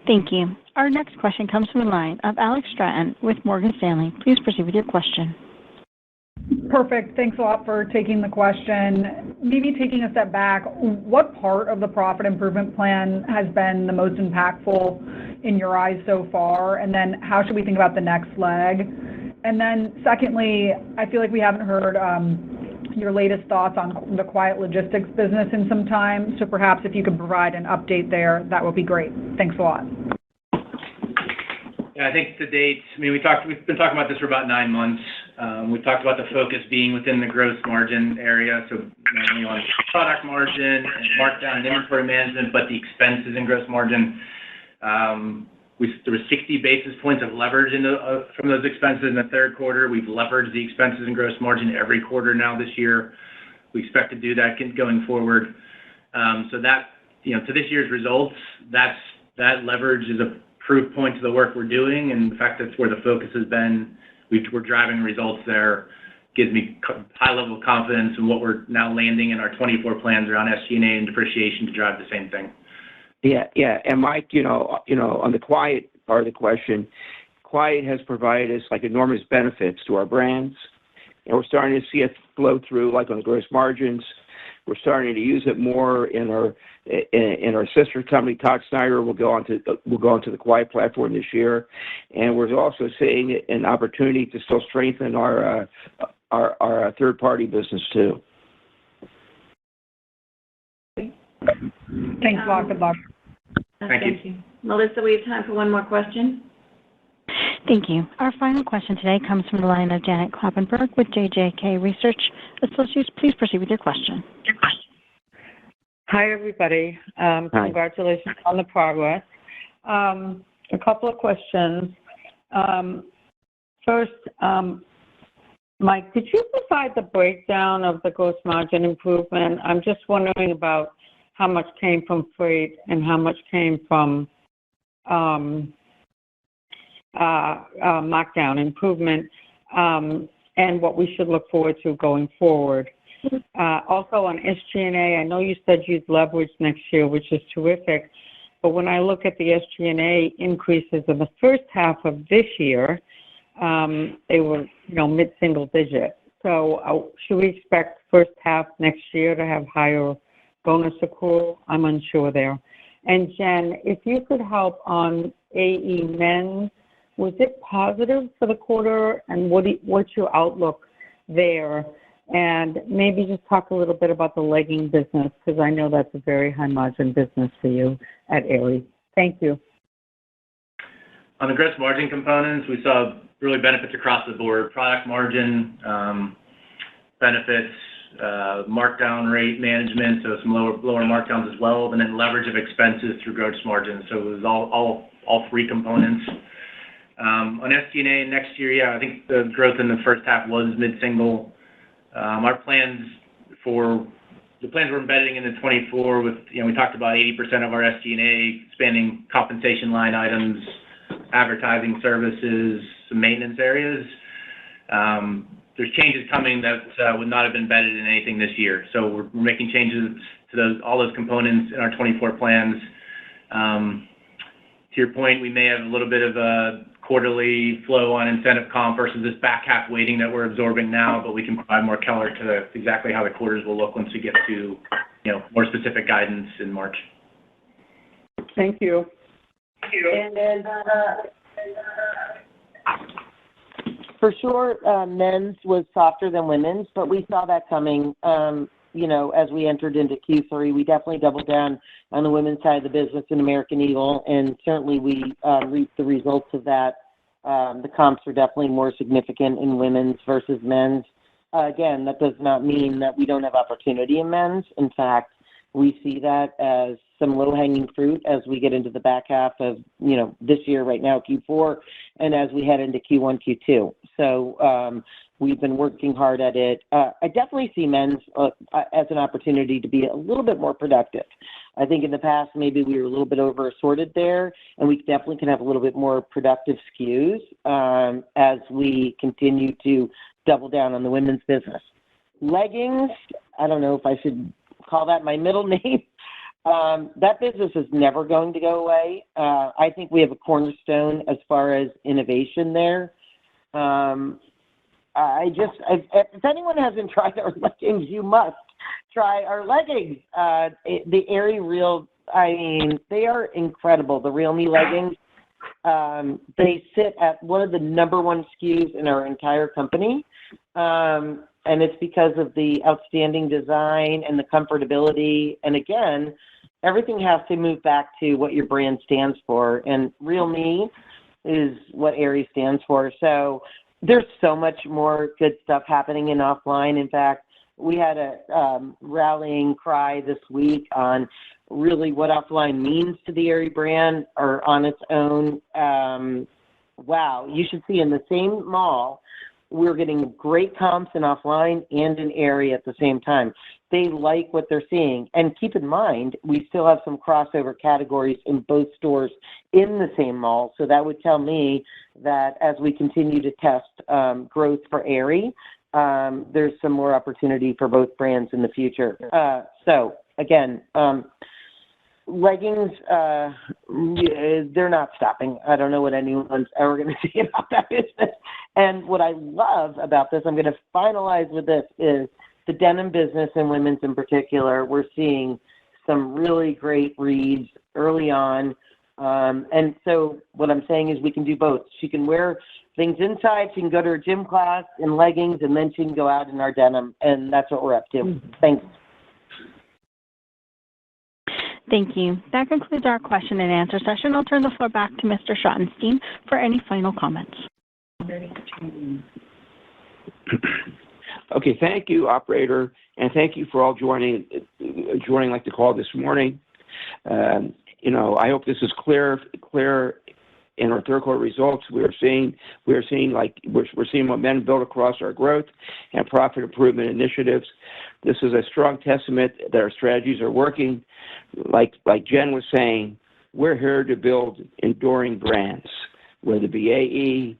Thank you. Our next question comes from the line of Alex Stratton with Morgan Stanley. Please proceed with your question. Perfect. Thanks a lot for taking the question. Maybe taking a step back, what part of the profit improvement plan has been the most impactful in your eyes so far? And then how should we think about the next leg? And then secondly, I feel like we haven't heard your latest thoughts on the Quiet Logistics business in some time. So perhaps if you could provide an update there, that would be great. Thanks a lot. Yeah, I think to date, we've been talking about this for about 9 months. We've talked about the focus being within the gross margin area, so on product margin and markdown and inventory management, but the expenses in gross margin. There was 60 basis points of leverage from those expenses in the third quarter. We've leveraged the expenses in gross margin every quarter now this year. We expect to do that going forward. So that, to this year's results, that leverage is a proof point to the work we're doing, and the fact that's where the focus has been. We're driving results there. Gives me high level of confidence in what we're now landing in our 24 plans around SG&A and depreciation to drive the same thing. Yeah. And Mike, on the Quiet part of the question, Quiet has provided us enormous benefits to our brands, and we're starting to see it flow through on the gross margins. We're starting to use it more in our sister company, Todd Snyder. We'll go onto the Quiet platform this year, and we're also seeing an opportunity to still strengthen our third party business too. Thanks a lot. Good luck. Thank you. Melissa, we have time for one more question. Thank you. Our final question today comes from the line of Janet Kloppenburg with JJK Research Associates. Please proceed with your question. Hi, everybody. Congratulations on the progress. A couple of questions. First, Mike, did you provide the breakdown of the gross margin improvement? I'm just wondering about how much came from freight and how much came from markdown improvement, and what we should look forward to going forward. Also on SG&A, I know you said you'd leverage next year, which is terrific, but when I look at the SG&A increases in the first half of this year, they were mid-single digit. So should we expect first half next year to have higher bonus accrual? I'm unsure there. And Jen, if you could help on AE men's, was it positive for the quarter, and what's your outlook there? And maybe just talk a little bit about the legging business, because I know that's a very high margin business for you at Aerie. Thank you. On the gross margin components, we saw really benefits across the board. Product margin benefits, markdown rate management, so some lower markdowns as well, and then leverage of expenses through gross margin. So it was all three components. On SG&A next year, yeah, I think the growth in the first half was mid-single. Our plans were embedding in the 24 with, we talked about 80% of our SG&A spending compensation line items, advertising services, some maintenance areas. There's changes coming that would not have been embedded in anything this year. So we're making changes to all those components in our 24 plans. To your point, we may have a little bit of a quarterly flow on incentive comp versus this back half weighting that we're absorbing now, but we can provide more color to exactly how the quarters will look once we get to, more specific guidance in March. Thank you. And then, for sure, men's was softer than women's, but we saw that coming. As we entered into Q3, we definitely doubled down on the women's side of the business in American Eagle, and certainly we reaped the results of that. The comps are definitely more significant in women's versus men's. Again, that does not mean that we don't have opportunity in men's. In fact, we see that as some low-hanging fruit as we get into the back half of, this year right now, Q4, and as we head into Q1, Q2. So we've been working hard at it. I definitely see men's as an opportunity to be a little bit more productive. I think in the past, maybe we were a little bit over-assorted there, and we definitely can have a little bit more productive SKUs as we continue to double down on the women's business. Leggings, I don't know if I should call that my middle name. That business is never going to go away. I think we have a cornerstone as far as innovation there. If anyone hasn't tried our leggings, you must try our leggings. The Aerie Real, they are incredible. The Real Me leggings, they sit at one of the number one SKUs in our entire company. And it's because of the outstanding design and the comfortability. And again, everything has to move back to what your brand stands for. And Real Me is what Aerie stands for. So there's so much more good stuff happening in offline. In fact, we had a rallying cry this week on really what offline means to the Aerie brand or on its own. Wow, you should see in the same mall, we're getting great comps in offline and in Aerie at the same time. They like what they're seeing. And keep in mind, we still have some crossover categories in both stores in the same mall. So that would tell me that as we continue to test growth for Aerie, there's some more opportunity for both brands in the future. So again, leggings, they're not stopping. I don't know what anyone's ever going to say about that business. And what I love about this, I'm going to finalize with this, is the denim business and women's in particular. We're seeing some really great reads early on. And so what I'm saying is we can do both. She can wear things inside. She can go to her gym class in leggings, and then she can go out in our denim. And that's what we're up to. Mm-hmm. Thanks. Thank you. That concludes our question and answer session. I'll turn the floor back to Mr. Schottenstein for any final comments. Okay, thank you, operator, and thank you for all joining like the call this morning. I hope this is clear in our third quarter results. We're seeing momentum build across our growth and profit improvement initiatives. This is a strong testament that our strategies are working. Like Jen was saying, we're here to build enduring brands, whether it be AE,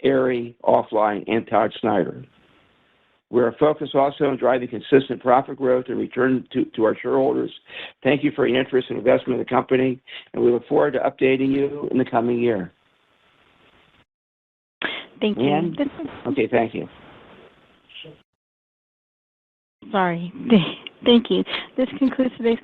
Aerie, Offline, and Todd Snyder. We're focused also on driving consistent profit growth and return to our shareholders. Thank you for your interest and investment in the company, and we look forward to updating you in the coming year. Thank you. And, okay, thank you. Sorry. Thank you. This concludes today's